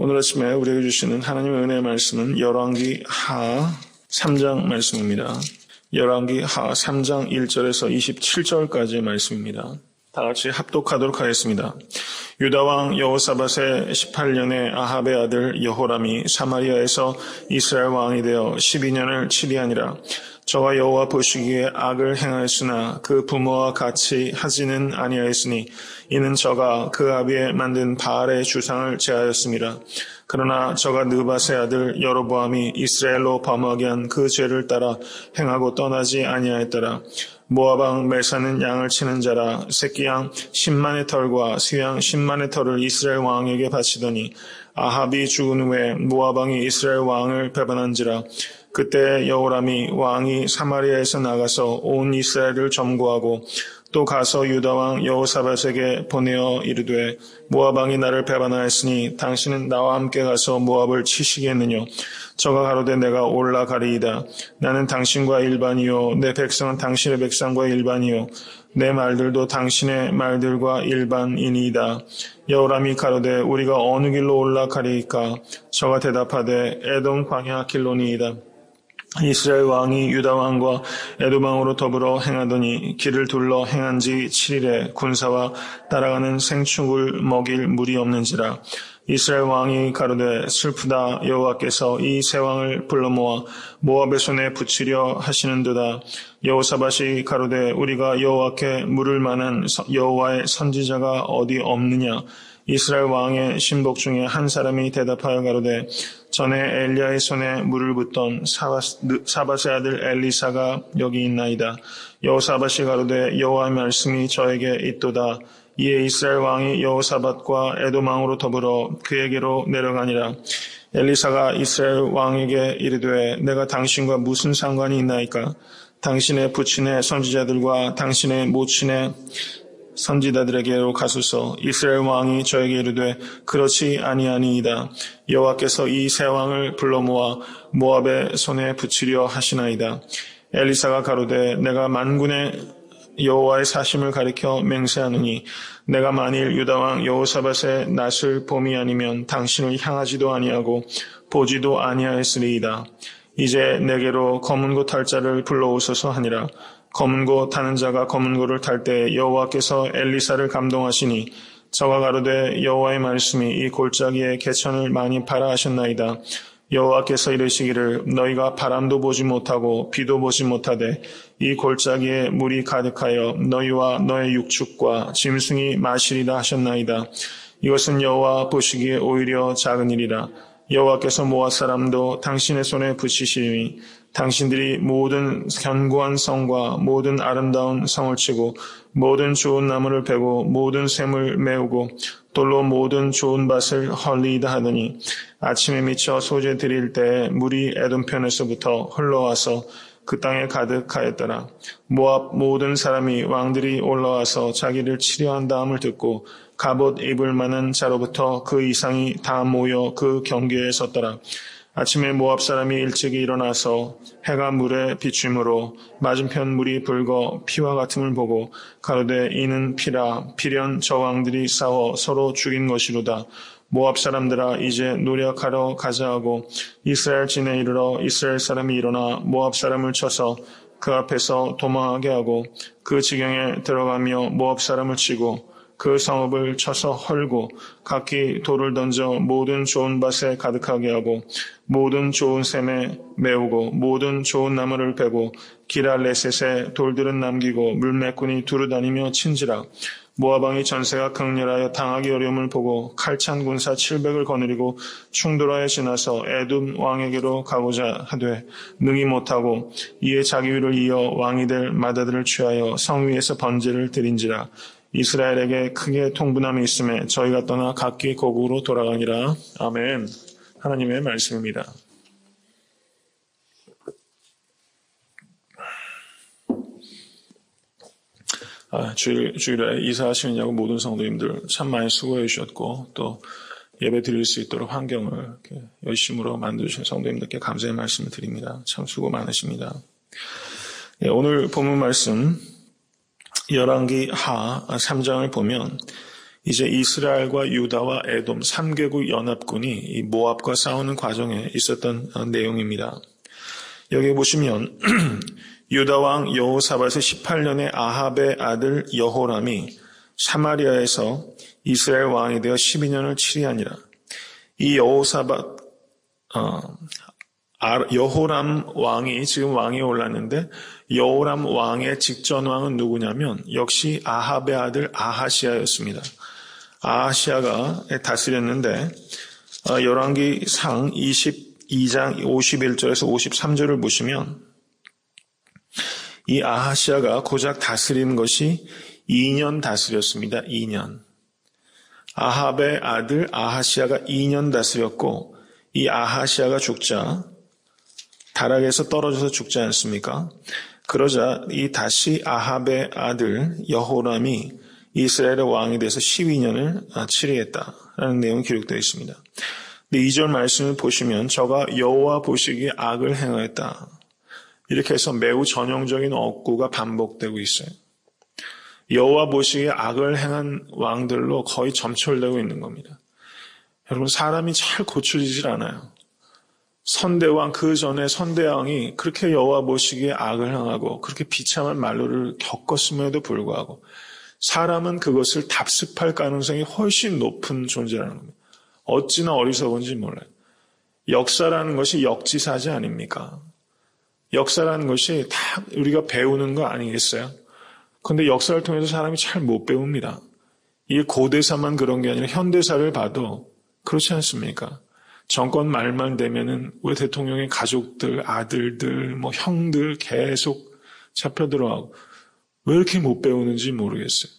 오늘 아침에 우리에게 주시는 하나님의 은혜의 말씀은 열왕기 하 3장 말씀입니다. 열왕기 하 3장 1절에서 27절까지의 말씀입니다. 다 같이 합독하도록 하겠습니다. 유다왕 여호사밧의 18년에 아합의 아들 여호람이 사마리아에서 이스라엘 왕이 되어 12년을 치리하니라. 저가 여호와 보시기에 악을 행하였으나 그 부모와 같이 하지는 아니하였으니 이는 저가 그 아비에 만든 바알의 주상을 제하였습니다. 그러나 저가 느밧의 아들 여로보암이 이스라엘로 범하게 한 그 죄를 따라 행하고 떠나지 아니하였더라. 모압왕 멜사는 양을 치는 자라. 새끼양 10만의 털과 수양 10만의 털을 이스라엘 왕에게 바치더니 아합이 죽은 후에 모압왕이 이스라엘 왕을 배반한지라. 그때 여호람이 왕이 사마리아에서 나가서 온 이스라엘을 점거하고 또 가서 유다왕 여호사밧에게 보내어 이르되 모압왕이 나를 배반하였으니 당신은 나와 함께 가서 모압을 치시겠느냐. 저가 가로되 내가 올라가리이다. 나는 당신과 일반이요 내 백성은 당신의 백성과 일반이요 내 말들도 당신의 말들과 일반이니이다. 여호람이 가로되 우리가 어느 길로 올라가리이까. 저가 대답하되 에돔 광야 길로니이다. 이스라엘 왕이 유다 왕과 에돔 왕으로 더불어 행하더니 길을 둘러 행한 지 7일에 군사와 따라가는 생축을 먹일 물이 없는지라. 이스라엘 왕이 가로되 슬프다. 여호와께서 이 세 왕을 불러 모아 모압의 손에 붙이려 하시는도다. 여호사밧이 가로되 우리가 여호와께 물을 만한 여호와의 선지자가 어디 없느냐. 이스라엘 왕의 신복 중에 한 사람이 대답하여 가로되 전에 엘리야의 손에 물을 붓던 사밧의 아들 엘리사가 여기 있나이다. 여호사밧이 가로되 여호와의 말씀이 저에게 있도다. 이에 이스라엘 왕이 여호사밧과 에돔 왕으로 더불어 그에게로 내려가니라. 엘리사가 이스라엘 왕에게 이르되 내가 당신과 무슨 상관이 있나이까. 당신의 부친의 선지자들과 당신의 모친의 선지자들에게로 가소서. 이스라엘 왕이 저에게 이르되 그렇지 아니하니이다. 여호와께서 이 세 왕을 불러 모아 모압의 손에 붙이려 하시나이다. 엘리사가 가로되 내가 만군의 여호와의 사심을 가리켜 맹세하느니 내가 만일 유다왕 여호사밧의 낯을 봄이 아니면 당신을 향하지도 아니하고 보지도 아니하였으리이다. 이제 내게로 검은 고 탈 자를 불러오소서 하니라. 검은 고 타는 자가 검은 고를 탈 때 여호와께서 엘리사를 감동하시니 저가 가로되 여호와의 말씀이 이 골짜기에 개천을 많이 파라 하셨나이다. 여호와께서 이르시기를 너희가 바람도 보지 못하고 비도 보지 못하되 이 골짜기에 물이 가득하여 너희와 너의 육축과 짐승이 마시리라 하셨나이다. 이것은 여호와 보시기에 오히려 작은 일이라. 여호와께서 모압 사람도 당신의 손에 붙이시리니 당신들이 모든 견고한 성과 모든 아름다운 성을 치고 모든 좋은 나무를 베고 모든 샘을 메우고 돌로 모든 좋은 밭을 헐리이다 하더니 아침에 미쳐 소재 드릴 때 물이 에돔 편에서부터 흘러와서 그 땅에 가득하였더라. 모압 모든 사람이 왕들이 올라와서 자기를 치려한 다음을 듣고 갑옷 입을 만한 자로부터 그 이상이 다 모여 그 경계에 섰더라. 아침에 모압 사람이 일찍이 일어나서 해가 물에 비춤으로 맞은편 물이 붉어 피와 같음을 보고 가로되 이는 피라. 피련 저 왕들이 싸워 서로 죽인 것이로다. 모압 사람들아 이제 노력하러 가자 하고 이스라엘 진에 이르러 이스라엘 사람이 일어나 모압 사람을 쳐서 그 앞에서 도망하게 하고 그 지경에 들어가며 모압 사람을 치고 그 성읍을 쳐서 헐고 각기 돌을 던져 모든 좋은 밭에 가득하게 하고 모든 좋은 샘에 메우고 모든 좋은 나무를 베고 기랄레셋에 돌들은 남기고 물매꾼이 두루다니며 친지라. 모압 왕이 전세가 극렬하여 당하기 어려움을 보고 칼찬 군사 700을 거느리고 충돌하여 지나서 에돔 왕에게로 가고자 하되 능히 못하고 이에 자기 위를 이어 왕이 될 마다들을 취하여 성 위에서 번제를 드린지라. 이스라엘에게 크게 통분함이 있음에 저희가 떠나 각기 고국으로 돌아가니라. 아멘. 하나님의 말씀입니다. 주일에 이사하시느냐고 모든 성도님들 참 많이 수고해 주셨고 또 예배 드릴 수 있도록 환경을 이렇게 열심으로 만들어주신 성도님들께 감사의 말씀을 드립니다. 참 수고 많으십니다. 오늘 본문 말씀 열왕기 하 3장을 보면 이제 이스라엘과 유다와 에돔 3개국 연합군이 이 모압과 싸우는 과정에 있었던 내용입니다. 여기 보시면 유다 왕 여호사밧의 18년에 아합의 아들 여호람이 사마리아에서 이스라엘 왕이 되어 12년을 치리하니라. 이 여호람 왕이 지금 왕에 올랐는데 여호람 왕의 직전 왕은 누구냐면 역시 아합의 아들 아하시아였습니다. 아하시아가 다스렸는데 열왕기상 22장 51절에서 53절을 보시면 이 아하시아가 고작 다스린 것이 2년 다스렸습니다. 2년. 아합의 아들 아하시아가 2년 다스렸고 이 아하시아가 죽자 다락에서 떨어져서 죽지 않습니까? 그러자 이 다시 아합의 아들 여호람이 이스라엘의 왕이 돼서 12년을 치리했다라는 내용이 기록되어 있습니다. 근데 2절 말씀을 보시면 저가 여호와 보시기에 악을 행하였다. 이렇게 해서 매우 전형적인 어구가 반복되고 있어요. 여호와 보시기에 악을 행한 왕들로 거의 점철되고 있는 겁니다. 여러분 사람이 잘 고쳐지질 않아요. 선대왕 그 전에 선대왕이 그렇게 여호와 보시기에 악을 행하고 그렇게 비참한 말로를 겪었음에도 불구하고 사람은 그것을 답습할 가능성이 훨씬 높은 존재라는 겁니다. 어찌나 어리석은지 몰라요. 역사라는 것이 역지사지 아닙니까? 역사라는 것이 다 우리가 배우는 거 아니겠어요? 그런데 역사를 통해서 사람이 잘 못 배웁니다. 이게 고대사만 그런 게 아니라 현대사를 봐도 그렇지 않습니까? 정권 말만 되면은 왜 대통령의 가족들, 아들들, 형들 계속 잡혀 들어가고 왜 이렇게 못 배우는지 모르겠어요.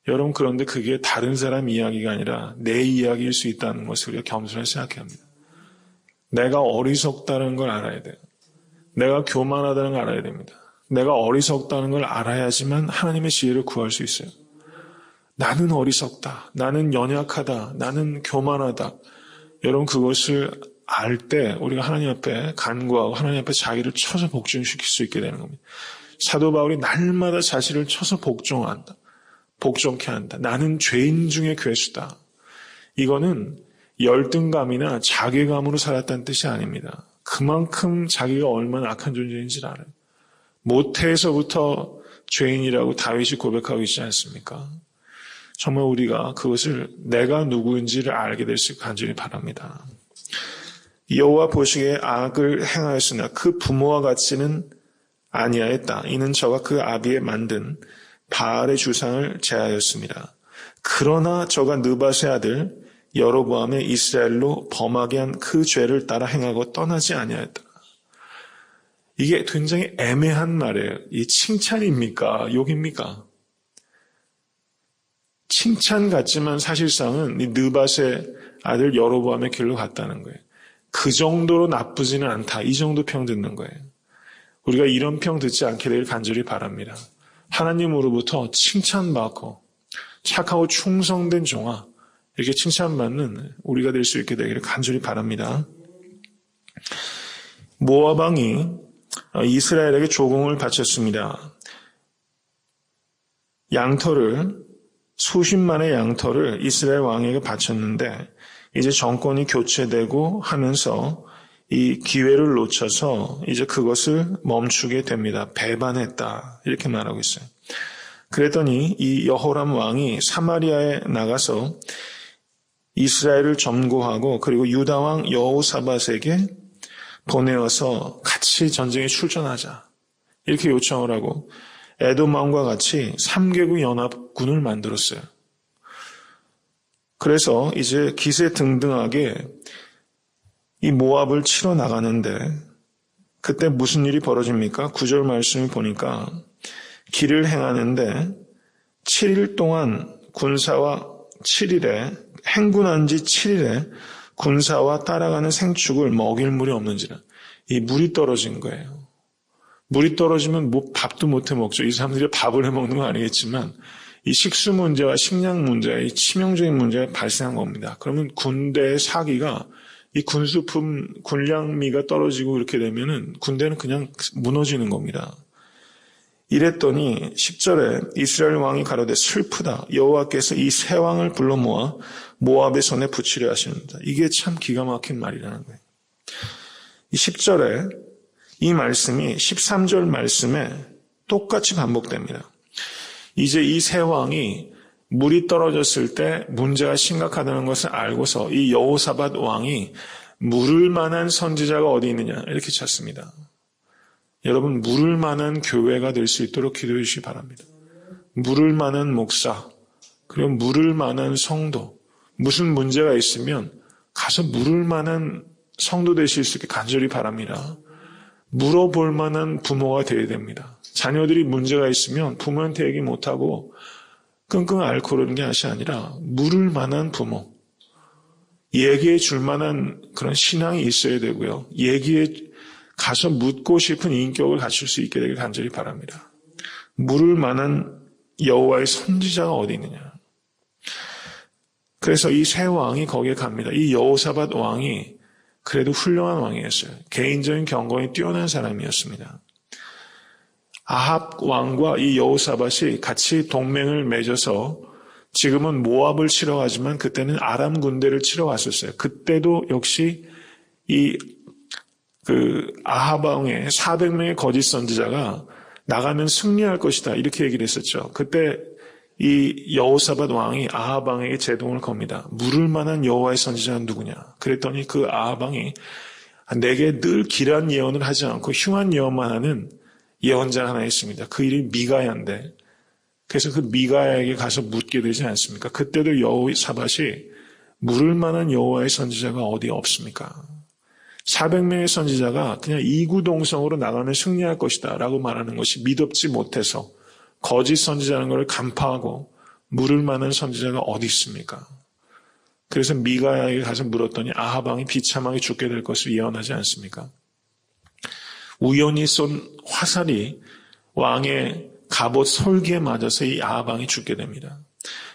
여러분 그런데 그게 다른 사람 이야기가 아니라 내 이야기일 수 있다는 것을 우리가 겸손히 생각해야 합니다. 내가 어리석다는 걸 알아야 돼요. 내가 교만하다는 걸 알아야 됩니다. 내가 어리석다는 걸 알아야지만 하나님의 지혜를 구할 수 있어요. 나는 어리석다. 나는 연약하다. 나는 교만하다. 여러분 그것을 알 때 우리가 하나님 앞에 간구하고 하나님 앞에 자기를 쳐서 복종시킬 수 있게 되는 겁니다. 사도 바울이 날마다 자신을 쳐서 복종한다. 복종케 한다. 나는 죄인 중에 괴수다. 이거는 열등감이나 자괴감으로 살았다는 뜻이 아닙니다. 그만큼 자기가 얼마나 악한 존재인지를 알아요. 모태에서부터 죄인이라고 다윗이 고백하고 있지 않습니까? 정말 우리가 그것을 내가 누구인지를 알게 될 수 있게 간절히 바랍니다. 여호와 보시기에 악을 행하였으나 그 부모와 같지는 아니하였다. 이는 저가 그 아비에 만든 바알의 주상을 제하였습니다. 그러나 저가 느밧의 아들 여로보암의 이스라엘로 범하게 한 그 죄를 따라 행하고 떠나지 아니하였다. 이게 굉장히 애매한 말이에요. 이 칭찬입니까? 욕입니까? 칭찬 같지만 사실상은 이 느밧의 아들 여로보암의 길로 갔다는 거예요. 그 정도로 나쁘지는 않다. 이 정도 평 듣는 거예요. 우리가 이런 평 듣지 않게 되길 간절히 바랍니다. 하나님으로부터 칭찬받고 착하고 충성된 종아 이렇게 칭찬받는 우리가 될 수 있게 되기를 간절히 바랍니다. 모압 왕이 이스라엘에게 조공을 바쳤습니다. 수십만의 양털을 이스라엘 왕에게 바쳤는데 이제 정권이 교체되고 하면서 이 기회를 놓쳐서 이제 그것을 멈추게 됩니다. 배반했다. 이렇게 말하고 있어요. 그랬더니 이 여호람 왕이 사마리아에 나가서 이스라엘을 점거하고 그리고 유다 왕 여호사밧에게 보내어서 같이 전쟁에 출전하자. 이렇게 요청을 하고 에돔 왕과 같이 3개국 연합군을 만들었어요. 그래서 이제 기세등등하게 이 모압을 치러 나가는데 그때 무슨 일이 벌어집니까? 9절 말씀을 보니까 길을 행하는데 7일 동안 행군한 지 7일에 군사와 따라가는 생축을 먹일 물이 없는지라. 이 물이 떨어진 거예요. 물이 떨어지면 밥도 못해 먹죠. 이 사람들이 밥을 해 먹는 건 아니겠지만 이 식수 문제와 식량 문제, 이 치명적인 문제가 발생한 겁니다. 그러면 군대의 사기가 이 군수품, 군량미가 떨어지고 이렇게 되면은 군대는 그냥 무너지는 겁니다. 이랬더니 10절에 이스라엘 왕이 가로되 슬프다. 여호와께서 이 세 왕을 불러 모아 모압의 손에 붙이려 하시는다. 이게 참 기가 막힌 말이라는 거예요. 이 10절에 이 말씀이 13절 말씀에 똑같이 반복됩니다. 이제 이 세 왕이 물이 떨어졌을 때 문제가 심각하다는 것을 알고서 이 여호사밧 왕이 물을 만한 선지자가 어디 있느냐 이렇게 찾습니다. 여러분, 물을 만한 교회가 될 수 있도록 기도해 주시기 바랍니다. 물을 만한 목사, 그리고 물을 만한 성도, 무슨 문제가 있으면 가서 물을 만한 성도 되실 수 있게 간절히 바랍니다. 물어볼 만한 부모가 되어야 됩니다. 자녀들이 문제가 있으면 부모한테 얘기 못하고 끙끙 앓고 그러는 게 아니라 물을 만한 부모, 얘기해 줄 만한 그런 신앙이 있어야 되고요. 얘기해 가서 묻고 싶은 인격을 갖출 수 있게 되길 간절히 바랍니다. 물을 만한 여호와의 선지자가 어디 있느냐. 그래서 이 세 왕이 거기에 갑니다. 이 여호사밧 왕이 그래도 훌륭한 왕이었어요. 개인적인 경건이 뛰어난 사람이었습니다. 아합 왕과 이 여호사밧이 같이 동맹을 맺어서 지금은 모압을 치러 가지만 그때는 아람 군대를 치러 갔었어요. 그때도 역시 아합 왕의 400명의 거짓 선지자가 나가면 승리할 것이다 이렇게 얘기를 했었죠. 그때 이 여호사밧 왕이 아합 왕에게 제동을 겁니다. 물을 만한 여호와의 선지자는 누구냐. 그랬더니 그 아합 왕이 내게 늘 길한 예언을 하지 않고 흉한 예언만 하는 예언자 하나 있습니다. 그 이름이 미가야인데, 그래서 그 미가야에게 가서 묻게 되지 않습니까? 그때도 여호사밧이 물을 만한 여호와의 선지자가 어디 없습니까? 400명의 선지자가 그냥 이구동성으로 나가면 승리할 것이다 라고 말하는 것이 믿업지 못해서 거짓 선지자라는 것을 간파하고 물을 만한 선지자가 어디 있습니까? 그래서 미가야에게 가서 물었더니 아합 왕이 비참하게 죽게 될 것을 예언하지 않습니까? 우연히 쏜 화살이 왕의 갑옷 솔기에 맞아서 이 아합 왕이 죽게 됩니다.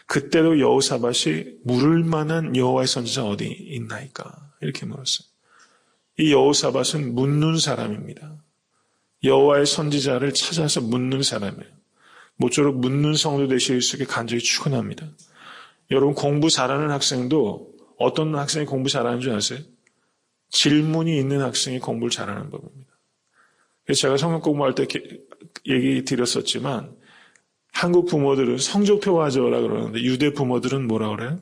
그때도 여호사밧이 물을 만한 여호와의 선지자 어디 있나이까? 이렇게 물었어요. 이 여호사밧은 묻는 사람입니다. 여호와의 선지자를 찾아서 묻는 사람이에요. 모쪼록 묻는 성도 되실 수 있게 간절히 축원합니다. 여러분, 공부 잘하는 학생도 어떤 학생이 공부 잘하는 줄 아세요? 질문이 있는 학생이 공부를 잘하는 법입니다. 그래서 제가 성경 공부할 때 얘기 드렸었지만 한국 부모들은 성적표 가져오라 그러는데 유대 부모들은 뭐라 그래요?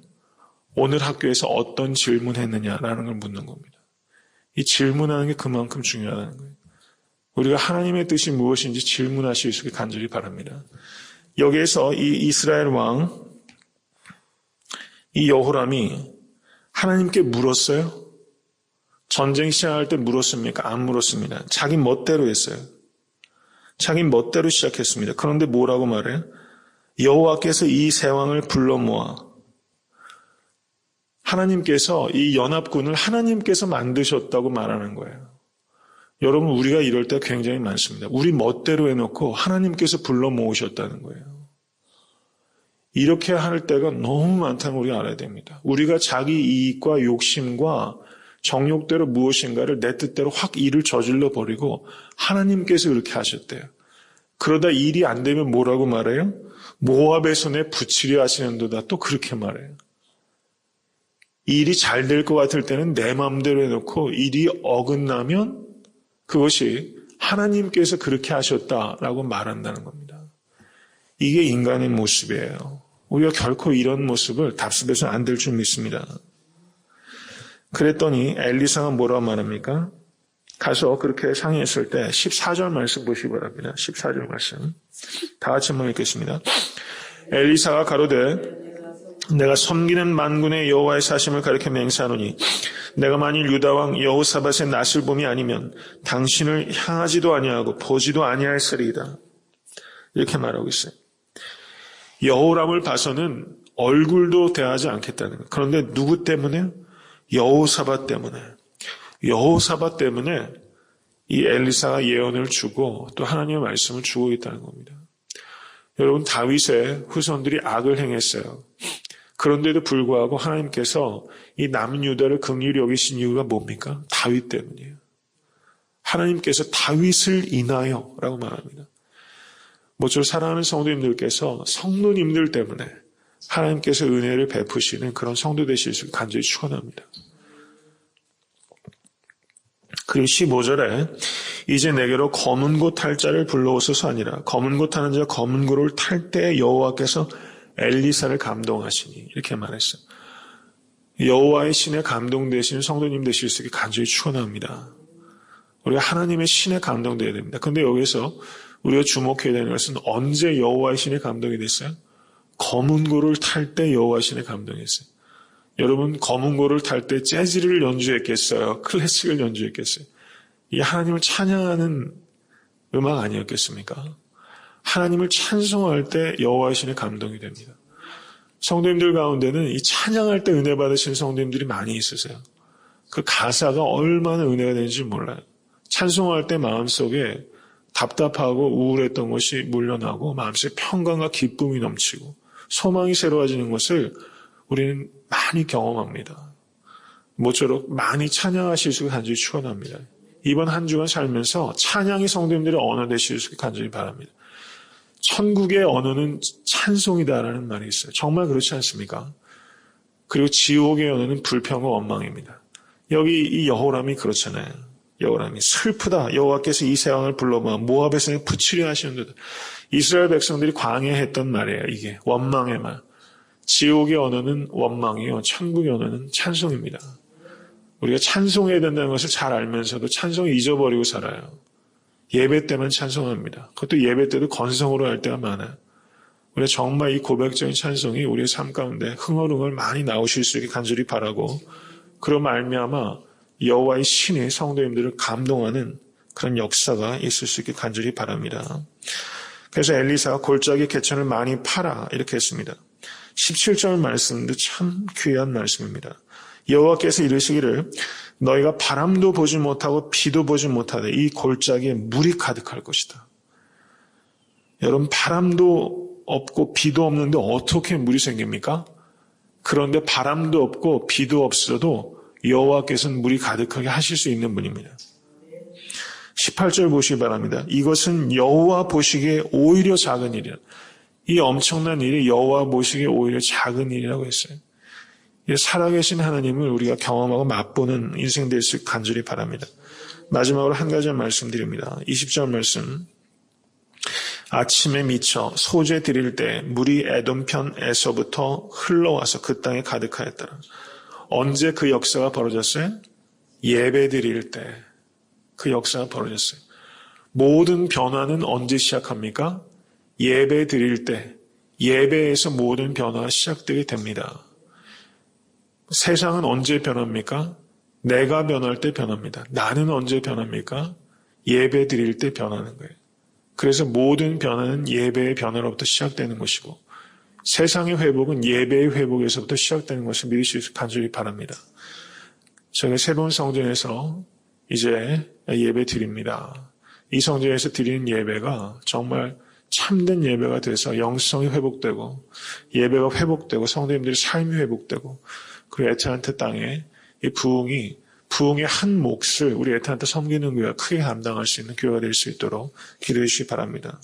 오늘 학교에서 어떤 질문했느냐라는 걸 묻는 겁니다. 이 질문하는 게 그만큼 중요하다는 거예요. 우리가 하나님의 뜻이 무엇인지 질문하실 수 있게 간절히 바랍니다. 여기에서 이 이스라엘 왕, 이 여호람이 하나님께 물었어요? 전쟁 시작할 때 물었습니까? 안 물었습니다. 자기 멋대로 했어요. 자기 멋대로 시작했습니다. 그런데 뭐라고 말해요? 여호와께서 이 세 왕을 불러 모아. 하나님께서 이 연합군을 하나님께서 만드셨다고 말하는 거예요. 여러분, 우리가 이럴 때 굉장히 많습니다. 우리 멋대로 해놓고 하나님께서 불러 모으셨다는 거예요. 이렇게 할 때가 너무 많다는 걸 우리가 알아야 됩니다. 우리가 자기 이익과 욕심과 정욕대로 무엇인가를 내 뜻대로 확 일을 저질러 버리고 하나님께서 그렇게 하셨대요. 그러다 일이 안 되면 뭐라고 말해요? 모압의 손에 붙이려 하시는도다. 또 그렇게 말해요. 일이 잘 될 것 같을 때는 내 마음대로 해놓고 일이 어긋나면 그것이 하나님께서 그렇게 하셨다라고 말한다는 겁니다. 이게 인간의 모습이에요. 우리가 결코 이런 모습을 답습해서는 안 될 줄 믿습니다. 그랬더니 엘리사가 뭐라고 말합니까? 가서 그렇게 상의했을 때 14절 말씀 보시기 바랍니다. 14절 말씀. 다 같이 한번 읽겠습니다. 엘리사가 가로되 내가 섬기는 만군의 여호와의 사심을 가리켜 맹세하노니 내가 만일 유다왕 여호사밧의 낯을 봄이 아니면 당신을 향하지도 아니하고 보지도 아니하였으리이다. 이렇게 말하고 있어요. 여호람을 봐서는 얼굴도 대하지 않겠다는 거예요. 그런데 누구 때문에? 여호사밧 때문에. 여호사밧 때문에 이 엘리사가 예언을 주고 또 하나님의 말씀을 주고 있다는 겁니다. 여러분, 다윗의 후손들이 악을 행했어요. 그런데도 불구하고 하나님께서 이 남유다를 긍휼히 여기신 이유가 뭡니까? 다윗 때문이에요. 하나님께서 다윗을 인하여 라고 말합니다. 모쪼록 사랑하는 성도님들께서 성도님들 때문에 하나님께서 은혜를 베푸시는 그런 성도 되실 수 간절히 축원합니다. 그리고 15절에 이제 내게로 검은 고 탈 자를 불러오소서 하니라. 검은 고 타는 자 검은 고를 탈 때 여호와께서 엘리사를 감동하시니 이렇게 말했어요. 여호와의 신에 감동되시는 성도님 되실 수 있게 간절히 축원합니다. 우리가 하나님의 신에 감동되어야 됩니다. 그런데 여기서 우리가 주목해야 되는 것은 언제 여호와의 신에 감동이 됐어요? 검은 고를 탈 때 여호와의 신에 감동했어요. 여러분 검은 고를 탈 때 재즈를 연주했겠어요? 클래식을 연주했겠어요? 이게 하나님을 찬양하는 음악 아니었겠습니까? 하나님을 찬송할 때 여호와의 신에 감동이 됩니다. 성도님들 가운데는 이 찬양할 때 은혜 받으시는 성도님들이 많이 있으세요. 그 가사가 얼마나 은혜가 되는지 몰라요. 찬송할 때 마음속에 답답하고 우울했던 것이 물러나고 마음속에 평강과 기쁨이 넘치고 소망이 새로워지는 것을 우리는 많이 경험합니다. 모쪼록 많이 찬양하실 수 있게 간절히 축원합니다. 이번 한 주간 살면서 찬양이 성도님들의 언어 되실 수 있게 간절히 바랍니다. 천국의 언어는 찬송이다라는 말이 있어요. 정말 그렇지 않습니까? 그리고 지옥의 언어는 불평과 원망입니다. 여기 이 여호람이 그렇잖아요. 여호람이 슬프다. 여호와께서 이 세왕을 불러봐 모압에서 부치려 하시는데 이스라엘 백성들이 광야했던 말이에요. 이게 원망의 말. 지옥의 언어는 원망이요. 천국의 언어는 찬송입니다. 우리가 찬송해야 된다는 것을 잘 알면서도 찬송을 잊어버리고 살아요. 예배 때만 찬송합니다. 그것도 예배 때도 건성으로 할 때가 많아요. 우리가 정말 이 고백적인 찬송이 우리의 삶 가운데 흥얼흥얼 많이 나오실 수 있게 간절히 바라고 그런 말미암아 여호와의 신이 성도님들을 감동하는 그런 역사가 있을 수 있게 간절히 바랍니다. 그래서 엘리사가 골짜기 개천을 많이 팔아 이렇게 했습니다. 17절 말씀도 참 귀한 말씀입니다. 여호와께서 이르시기를 너희가 바람도 보지 못하고 비도 보지 못하되 이 골짜기에 물이 가득할 것이다. 여러분 바람도 없고 비도 없는데 어떻게 물이 생깁니까? 그런데 바람도 없고 비도 없어도 여호와께서는 물이 가득하게 하실 수 있는 분입니다. 18절 보시기 바랍니다. 이것은 여호와 보시기에 오히려 작은 일이라. 이 엄청난 일이 여호와 보시기에 오히려 작은 일이라고 했어요. 살아계신 하나님을 우리가 경험하고 맛보는 인생 될 수 간절히 바랍니다. 마지막으로 한 가지 말씀드립니다. 20절 말씀. 아침에 미쳐 소재 드릴 때 물이 에돔 편에서부터 흘러와서 그 땅에 가득하였더라. 언제 그 역사가 벌어졌어요? 예배 드릴 때 그 역사가 벌어졌어요. 모든 변화는 언제 시작합니까? 예배 드릴 때, 예배에서 모든 변화가 시작되게 됩니다. 세상은 언제 변합니까? 내가 변할 때 변합니다. 나는 언제 변합니까? 예배 드릴 때 변하는 거예요. 그래서 모든 변화는 예배의 변화로부터 시작되는 것이고 세상의 회복은 예배의 회복에서부터 시작되는 것을 믿으시길 간절히 바랍니다. 저희가 새로운 성전에서 이제 예배 드립니다. 이 성전에서 드리는 예배가 정말 참된 예배가 돼서 영성이 회복되고 예배가 회복되고 성도님들의 삶이 회복되고 그리고 에트란타 땅에 이 부흥의 한 몫을 우리 에트란타 섬기는 교회가 크게 감당할 수 있는 교회가 될 수 있도록 기도해 주시기 바랍니다.